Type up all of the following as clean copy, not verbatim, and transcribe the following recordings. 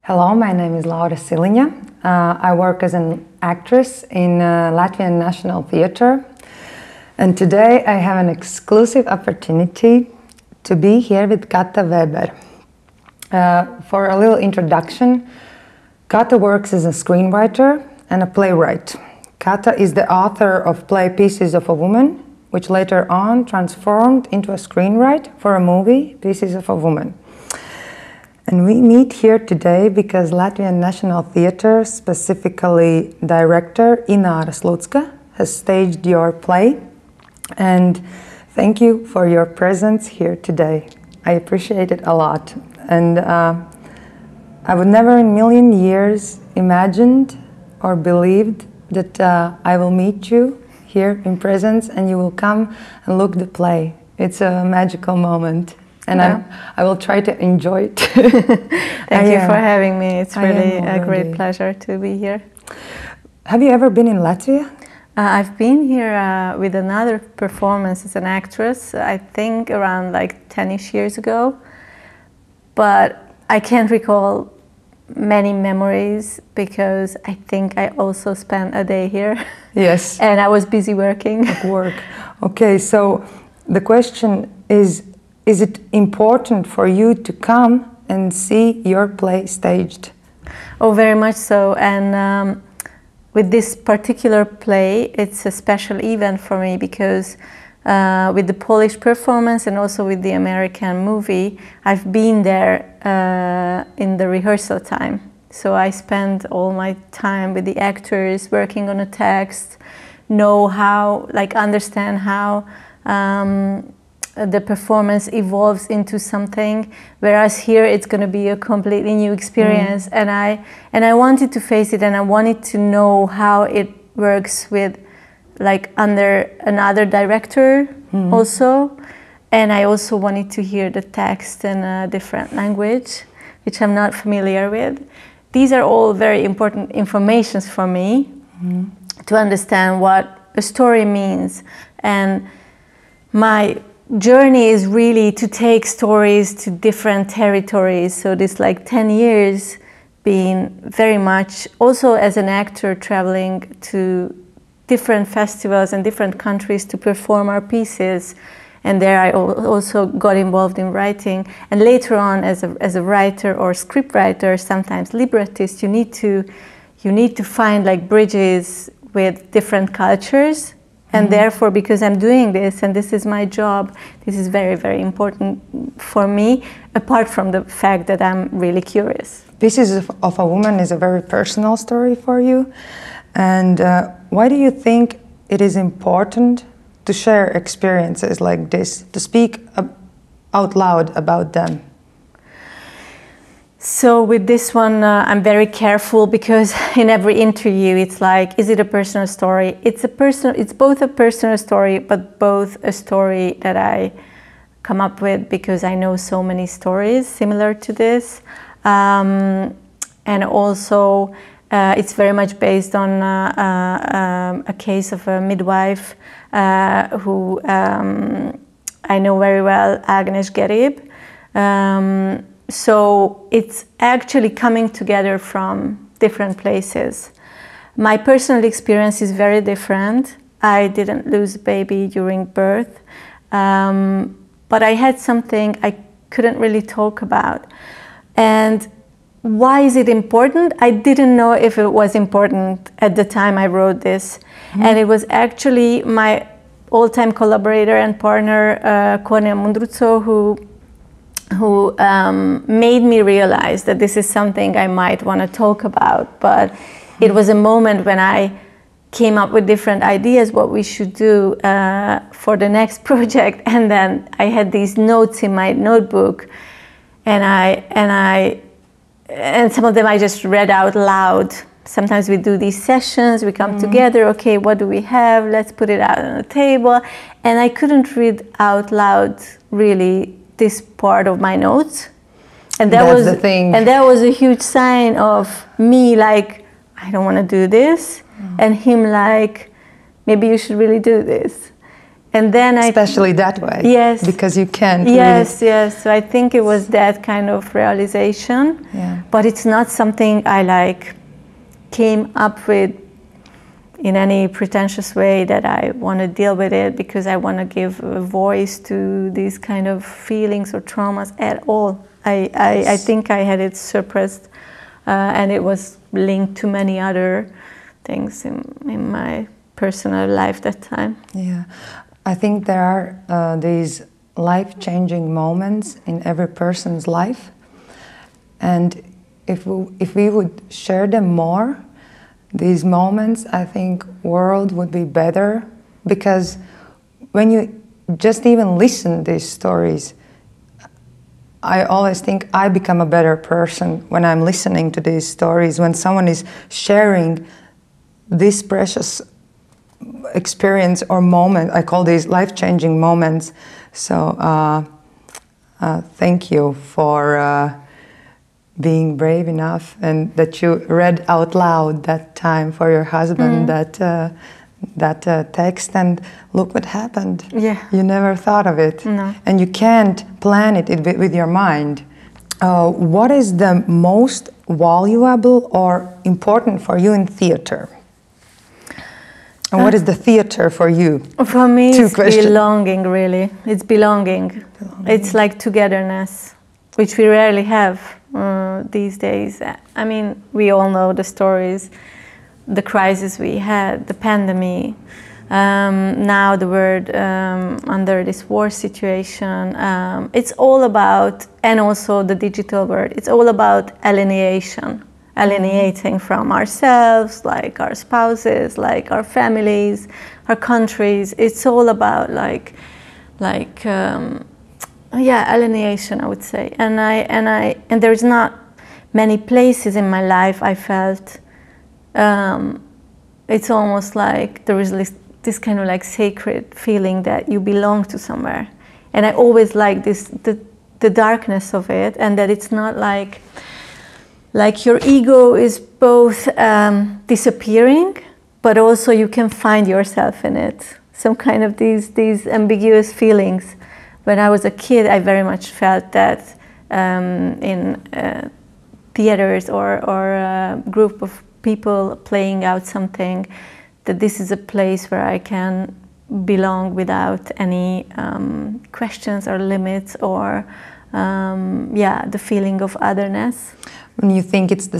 Hello, my name is Laura Siliņa. I work as an actress in Latvijas Nacionālais Theatre, and today I have an exclusive opportunity to be here with Kata Vēbere. For a little introduction, Kata works as a screenwriter and a playwright. Kata is the author of play Pieces of a Woman, which later on transformed into a screenwrite for a movie, Pieces of a Woman. And we meet here today because Latvijas Nacionālais Theatre, specifically director Laura Siliņa, has staged your play. And thank you for your presence here today. I appreciate it a lot. And I would never in a million years imagined or believed that I will meet you here in presence and you will come and look the play. It's a magical moment. And yeah. I will try to enjoy it. Thank you for having me. It's really a great pleasure to be here. Have you ever been in Latvia? I've been here with another performance as an actress, I think around like 10-ish years ago. But I can't recall many memories because I think I also spent a day here. Yes. And I was busy working. At work. Okay, so the question is it important for you to come and see your play staged? Oh, very much so. And with this particular play, it's a special event for me because with the Polish performance and also with the American movie, I've been there in the rehearsal time. So I spent all my time with the actors, working on a text, know how, like understand how the performance evolves into something, whereas here it's going to be a completely new experience. And I wanted to face it, and I wanted to know how it works with, like, under another director also. And I also wanted to hear the text in a different language, which I'm not familiar with. These are all very important informations for me to understand what a story means. And my journey is really to take stories to different territories. So this like 10 years being very much also as an actor traveling to different festivals and different countries to perform our pieces. And there I also got involved in writing. And later on as a writer or script writer, sometimes librettist, you need to find like bridges with different cultures. And therefore, because I'm doing this and this is my job, this is very, very important for me, apart from the fact that I'm really curious. Pieces of a Woman is a very personal story for you. And why do you think it is important to share experiences like this, to speak out loud about them? So with this one, I'm very careful because in every interview, it's like, is it a personal story? It's both a personal story, but both a story that I come up with because I know so many stories similar to this. And also, it's very much based on a case of a midwife who I know very well, Agnes Gerib. So it's actually coming together from different places. My personal experience is very different. I didn't lose a baby during birth, but I had something I couldn't really talk about. And why is it important? I didn't know if it was important at the time I wrote this. And it was actually my all-time collaborator and partner, Cornel Mundruzo, who made me realize that this is something I might want to talk about. But it was a moment when I came up with different ideas what we should do for the next project, and then I had these notes in my notebook, and some of them I just read out loud. Sometimes we do these sessions, we come together, okay, what do we have? Let's put it out on the table. And I couldn't read out loud really this part of my notes, and that was the thing. And that was a huge sign of me, like, I don't want to do this, and him like, maybe you should really do this. And then especially that way. Yes. Because you can't. Yes, really... yes. So I think it was that kind of realization. Yeah. But it's not something I like came up with in any pretentious way that I want to deal with it because I want to give a voice to these kind of feelings or traumas at all. I think I had it suppressed and it was linked to many other things in my personal life that time. Yeah, I think there are these life-changing moments in every person's life, and if we would share them more, these moments, I think world would be better, because when you just even listen to these stories, I always think I become a better person when I'm listening to these stories, when someone is sharing this precious experience or moment. I call these life-changing moments. So thank you for being brave enough, and that you read out loud that time for your husband that text, and look what happened. Yeah. You never thought of it. No. And you can't plan it with your mind. What is the most valuable or important for you in theater? And what is the theater for you? For me, it's belonging, really. It's belonging. It's like togetherness, which we rarely have these days. I mean, we all know the stories, the crisis we had, the pandemic, now the world under this war situation. It's all about, and also the digital world, it's all about alienating from ourselves, like our spouses, like our families, our countries. It's all about alienation, I would say. And there's not many places in my life I felt it's almost like there is this kind of like sacred feeling that you belong to somewhere. And I always like the darkness of it, and that it's not like your ego is both disappearing, but also you can find yourself in it. Some kind of these ambiguous feelings. When I was a kid, I very much felt that in theaters or a group of people playing out something, that this is a place where I can belong without any questions or limits or the feeling of otherness. And you think it's the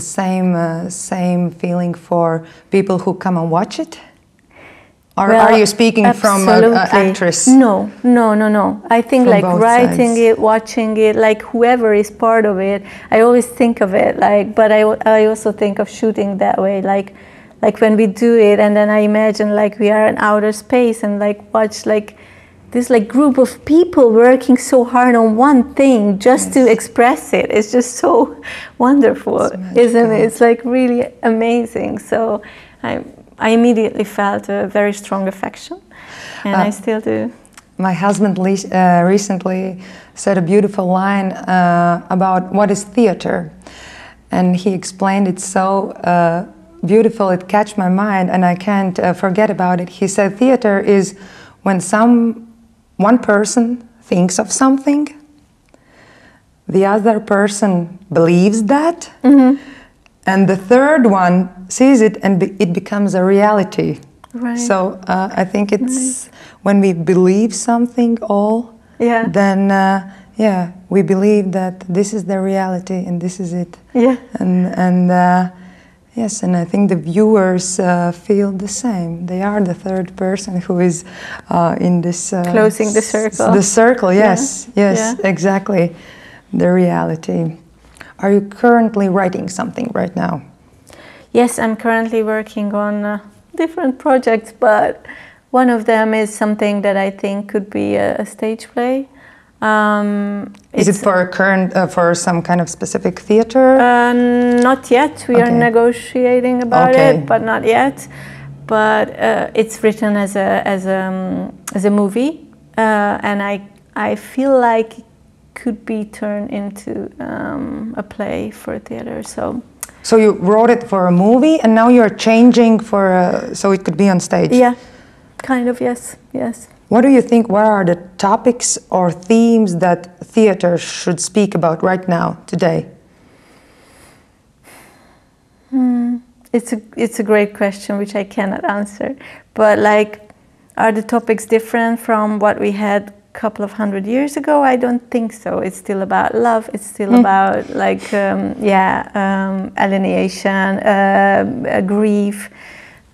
same feeling for people who come and watch it? Or are you speaking absolutely. From an actress? No. I think From like writing sides. it, watching it, like whoever is part of it, I always think of it like, but I also think of shooting that way, like when we do it, and then I imagine like we are in outer space and like watch like this like group of people working so hard on one thing just to express it. It's just so wonderful, isn't it? It's like really amazing. So I immediately felt a very strong affection, and I still do. My husband recently said a beautiful line about what is theater, and he explained it so beautiful, it catch my mind, and I can't forget about it. He said theater is when one person thinks of something, the other person believes that, and the third one sees it, and it becomes a reality. Right. So I think it's when we believe something then we believe that this is the reality and this is it. Yeah. And yes, and I think the viewers feel the same. They are the third person who is in this closing the circle. The circle, yes, exactly. The reality. Are you currently writing something right now? Yes, I'm currently working on different projects, but one of them is something that I think could be a stage play. Is it for some kind of specific theater? Not yet. We are negotiating about it, but not yet. But it's written as a movie, and I feel like it could be turned into a play for a theater. So you wrote it for a movie, and now you're changing so it could be on stage. Yeah, kind of. Yes. What do you think, what are the topics or themes that theater should speak about right now, today? It's a great question, which I cannot answer. But like, are the topics different from what we had a couple of 100 years ago? I don't think so. It's still about love. It's still about like, alienation, grief.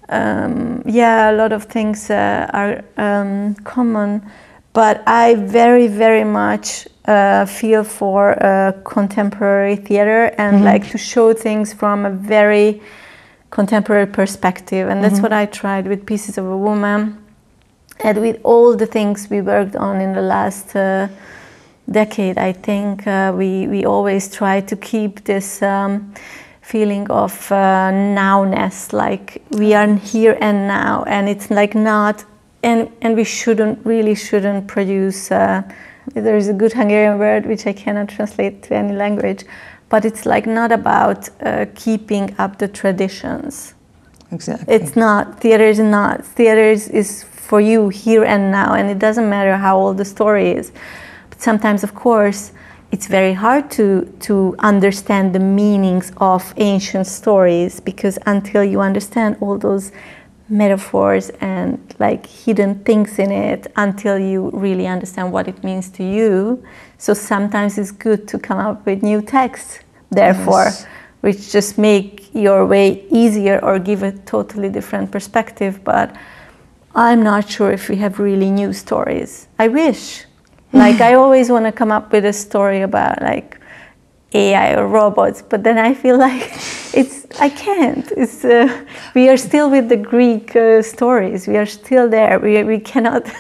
A lot of things are common. But I very, very much feel for contemporary theater and like to show things from a very contemporary perspective. And that's what I tried with Pieces of a Woman. And with all the things we worked on in the last decade, I think we always try to keep this feeling of nowness, like we are here and now, and it's like not, and we really shouldn't produce, there's a good Hungarian word which I cannot translate to any language, but it's like not about keeping up the traditions. Exactly. It's not, theater is not, theater is for you here and now, and it doesn't matter how old the story is. But sometimes, of course, it's very hard to understand the meanings of ancient stories, because until you understand all those metaphors and like hidden things in it, until you really understand what it means to you. So sometimes it's good to come up with new texts, therefore, which just make your way easier or give a totally different perspective. But I'm not sure if we have really new stories. I wish. Like, I always want to come up with a story about like AI or robots, but then I feel like I can't. We are still with the Greek stories. We are still there. We cannot,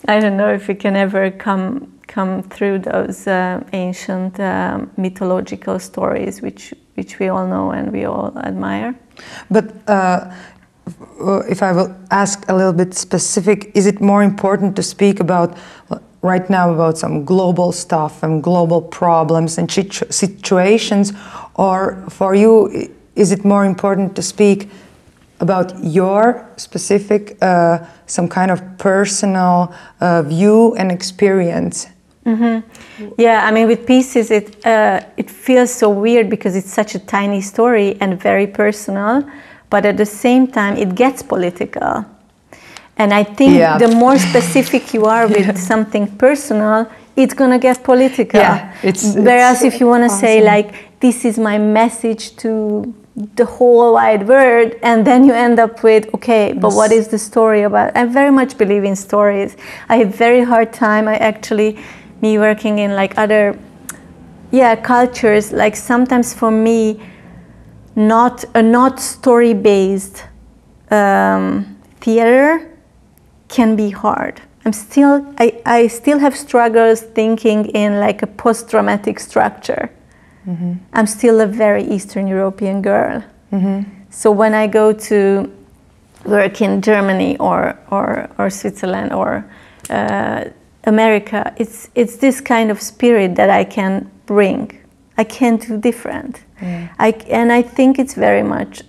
I don't know if we can ever come through those ancient mythological stories, which we all know and we all admire. But if I will ask a little bit specific, is it more important to speak about right now about some global stuff and global problems and situations, or for you is it more important to speak about your specific some kind of personal view and experience? Yeah, I mean, with Pieces it feels so weird because it's such a tiny story and very personal, but at the same time it gets political. And I think the more specific you are with something personal, it's going to get political. Yeah, whereas if you want to say, like, this is my message to the whole wide world, and then you end up with, okay, but what is the story about? I very much believe in stories. I have very hard time, me working in like other cultures, like sometimes for me, not story-based theater can be hard. I still have struggles thinking in like a post-dramatic structure. I'm still a very Eastern European girl. So when I go to work in Germany or Switzerland or America, it's this kind of spirit that I can bring. I can't do different. And I think it's very much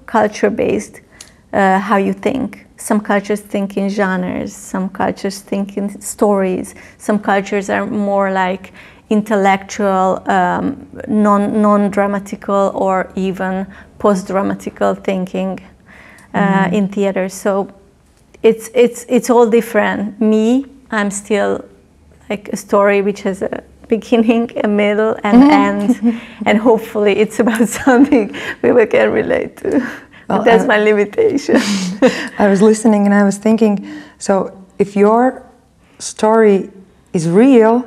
culture-based, how you think. Some cultures think in genres, some cultures think in stories, some cultures are more like intellectual, non-dramatical or even post-dramatical thinking in theater. So it's all different. Me, I'm still like a story which has a beginning, a middle, and end, and hopefully it's about something we can relate to. Well, that's my limitation. I was listening and I was thinking, so if your story is real,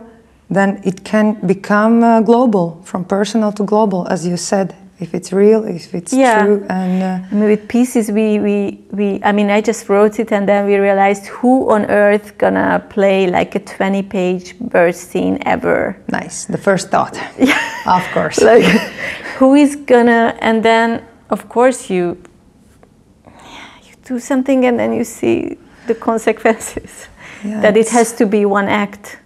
then it can become global, from personal to global, as you said. If it's real, if it's true, and I mean, with Pieces, I mean, I just wrote it, and then we realized who on earth gonna play like a 20-page birth scene ever. Nice, the first thought. Of course. Like, who is gonna? And then, of course, you do something, and then you see the consequences. That it has to be one act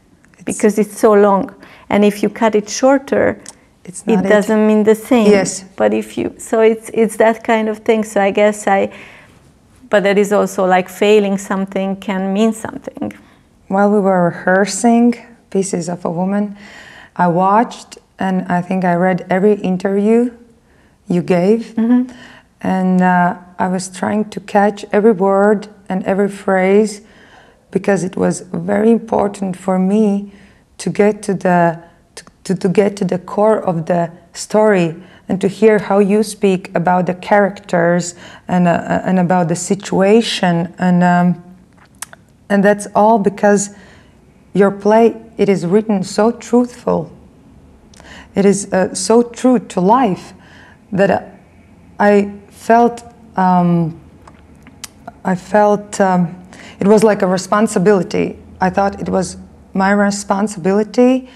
because it's so long, and if you cut it shorter, it doesn't mean the same. Yes. But if you, so it's that kind of thing. So I guess but that is also like failing something can mean something. While we were rehearsing Pieces of a Woman, I watched and I think I read every interview you gave, and I was trying to catch every word and every phrase, because it was very important for me to get to the core of the story and to hear how you speak about the characters and about the situation, and that's all because your play, it is written so truthful. It is so true to life that I felt it was like a responsibility. I thought it was my responsibility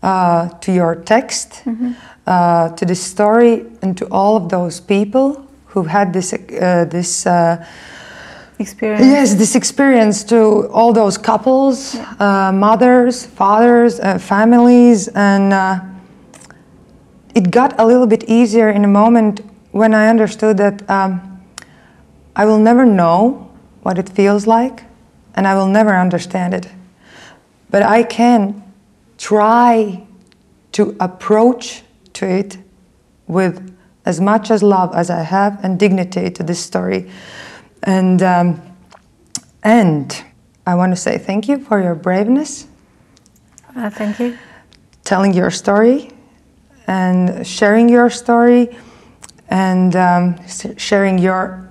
to your text, to this story, and to all of those people who had this experience. Yes, this experience, to all those couples, mothers, fathers, families, and it got a little bit easier in a moment when I understood that I will never know what it feels like, and I will never understand it. But I can try to approach to it with as much as love as I have and dignity to this story. And I want to say thank you for your braveness. Thank you. Telling your story and sharing your story and sharing your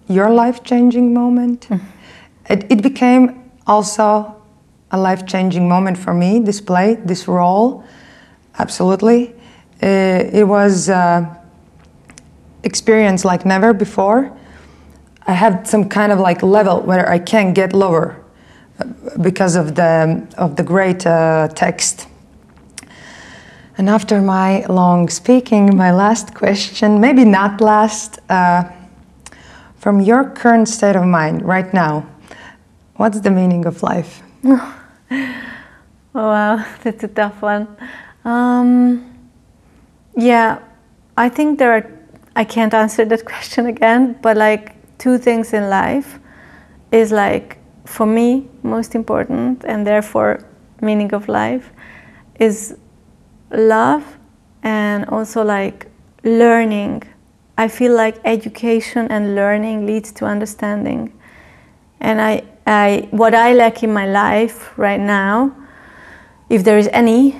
life-changing moment. It became also a life-changing moment for me, this play, this role, absolutely. It was experience like never before. I had some kind of like level where I can't get lower because of the great text. And after my long speaking, my last question, maybe not last, from your current state of mind right now, what's the meaning of life? Oh, wow, that's a tough one. Yeah, I think I can't answer that question again, but like two things in life is like, for me, most important, and therefore meaning of life is love and also like learning. I feel like education and learning leads to understanding. And what I lack in my life right now, if there is any,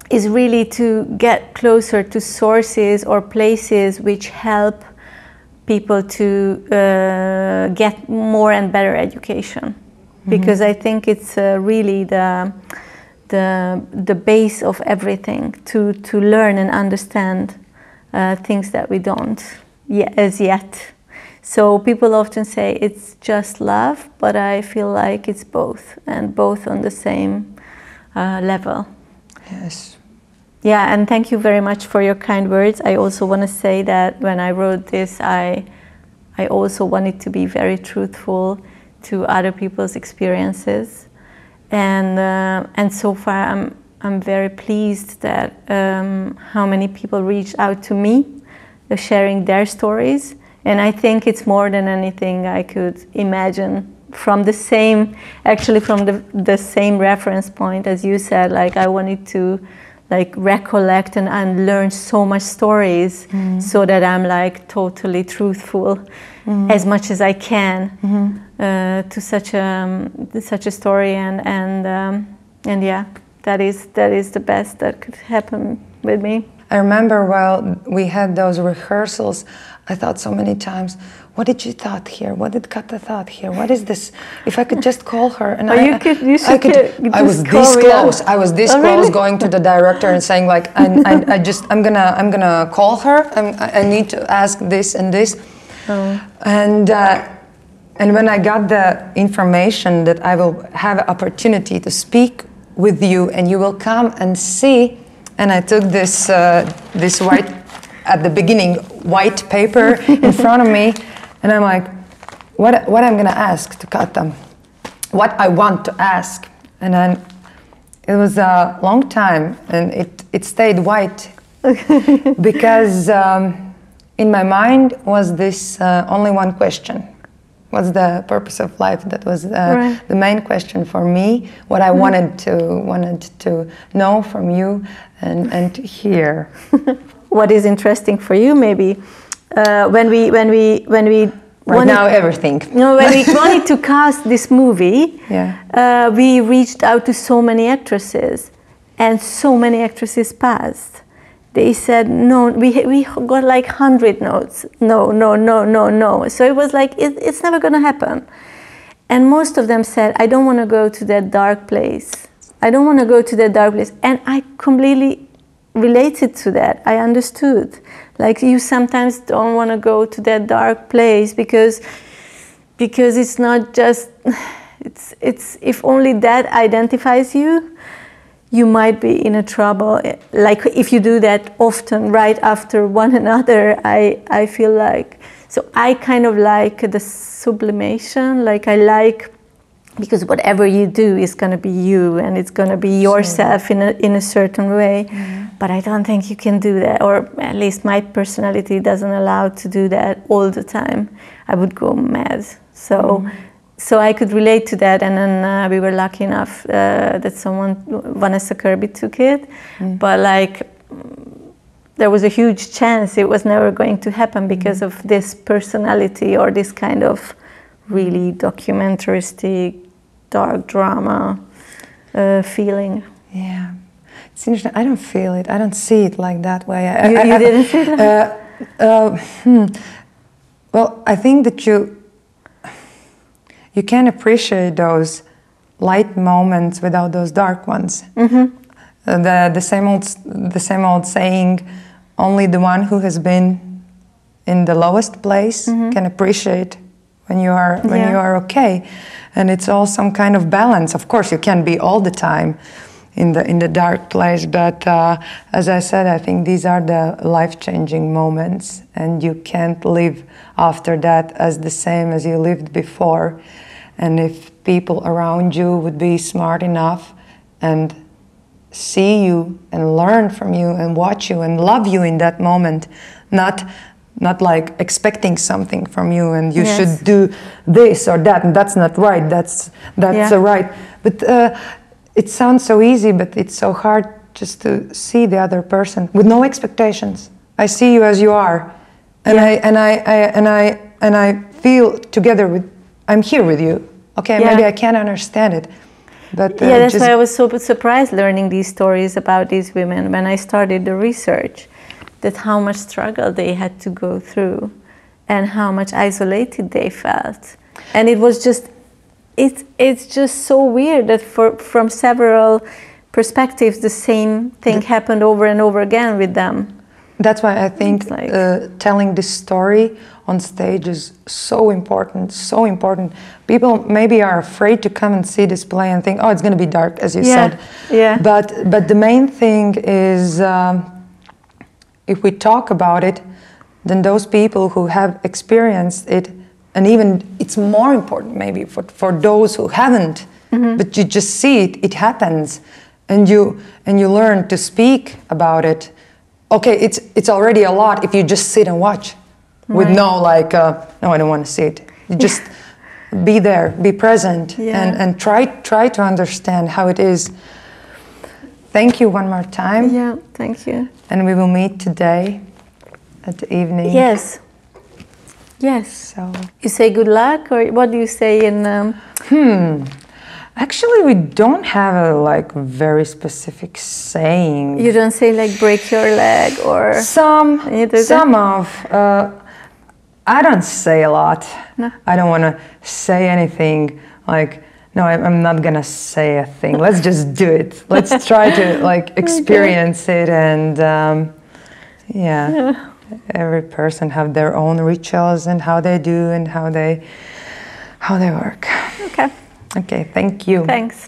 is really to get closer to sources or places which help people to get more and better education. Because I think it's really the base of everything, to learn and understand things that we don't as yet. So people often say it's just love, but I feel like it's both, and both on the same level. Yes. Yeah, and thank you very much for your kind words. I also want to say that when I wrote this, I also wanted to be very truthful to other people's experiences, and so far I'm very pleased that how many people reached out to me, sharing their stories. And I think it's more than anything I could imagine from the same reference point as you said. Like I wanted to like recollect and learn so much stories so that I'm like totally truthful as much as I can to such a story, and yeah, that is the best that could happen with me. I remember while we had those rehearsals, I thought so many times, what did you thought here? What did Kata thought here? What is this? If I could just call her, and I was this close. I was this close going to the director and saying like, I'm gonna call her. I need to ask this and this. And when I got the information that I will have an opportunity to speak with you and you will come and see. And I took this white, at the beginning, white paper in front of me, and I'm like, what I'm gonna ask to Kata, what I want to ask. And then it was a long time, and it stayed white because in my mind was this only one question. What's the purpose of life? That was Right. the main question for me. What I wanted to know from you and to hear. What is interesting for you, maybe, when we Right now, everything. No, when we wanted to cast this movie, Yeah. We reached out to so many actresses, and so many actresses passed. They said no. We got like 100 notes. No, no, no, no, no. So it was like it's never going to happen. And most of them said, I don't want to go to that dark place. I don't want to go to that dark place. And I completely related to that. I understood. Like, you sometimes don't want to go to that dark place because it's not just, it's if only that identifies you, you might be in a trouble. Like, if you do that often right after one another, I feel like, so I kind of like the sublimation. Like, I like, because whatever you do is going to be you, and it's going to be yourself in a certain way. Mm-hmm. But I don't think you can do that, or at least my personality doesn't allow to do that all the time. I would go mad. So I could relate to that, and then we were lucky enough that Vanessa Kirby took it. Mm. But like, there was a huge chance it was never going to happen because of this personality, or this kind of really documentaristic, dark drama feeling. Yeah, it's interesting. I don't feel it. I don't see it like that way. You didn't see it? Well, I think that you can appreciate those light moments without those dark ones. Mm-hmm. The same old saying, only the one who has been in the lowest place can appreciate when you are okay. And it's all some kind of balance. Of course, you can't be all the time in the dark place, but as I said, I think these are the life-changing moments, and you can't live after that as the same as you lived before. And if people around you would be smart enough and see you and learn from you and watch you and love you in that moment, not like expecting something from you, and you should do this or that, and that's not right, that's right. But it sounds so easy, but it's so hard just to see the other person with no expectations. I see you as you are, and I feel together with. I'm here with you. Okay, maybe I can't understand it, but that's why I was so surprised learning these stories about these women when I started the research. That how much struggle they had to go through, and how much isolated they felt, and it was just, it's just so weird that from several perspectives the same thing happened over and over again with them. That's why I think telling this story on stage is so important, so important. People maybe are afraid to come and see this play and think, oh, it's going to be dark, as you said. Yeah. But the main thing is. If we talk about it, then those people who have experienced it, and even it's more important maybe for those who haven't, but you just see it, it happens, and you learn to speak about it. Okay, it's already a lot if you just sit and watch, with no like, no, I don't want to see it. You just be there, be present, and try to understand how it is. Thank you one more time. Yeah, thank you. And we will meet today at the evening. Yes. So you say good luck, or what do you say in? Actually, we don't have a very specific saying. You don't say like break your leg or some of. I don't say a lot. No. I don't want to say anything like. No, I'm not gonna say a thing. Let's just do it. Let's try to experience it, and every person have their own rituals and how they do and how they work. Okay. Okay. Thank you. Thanks.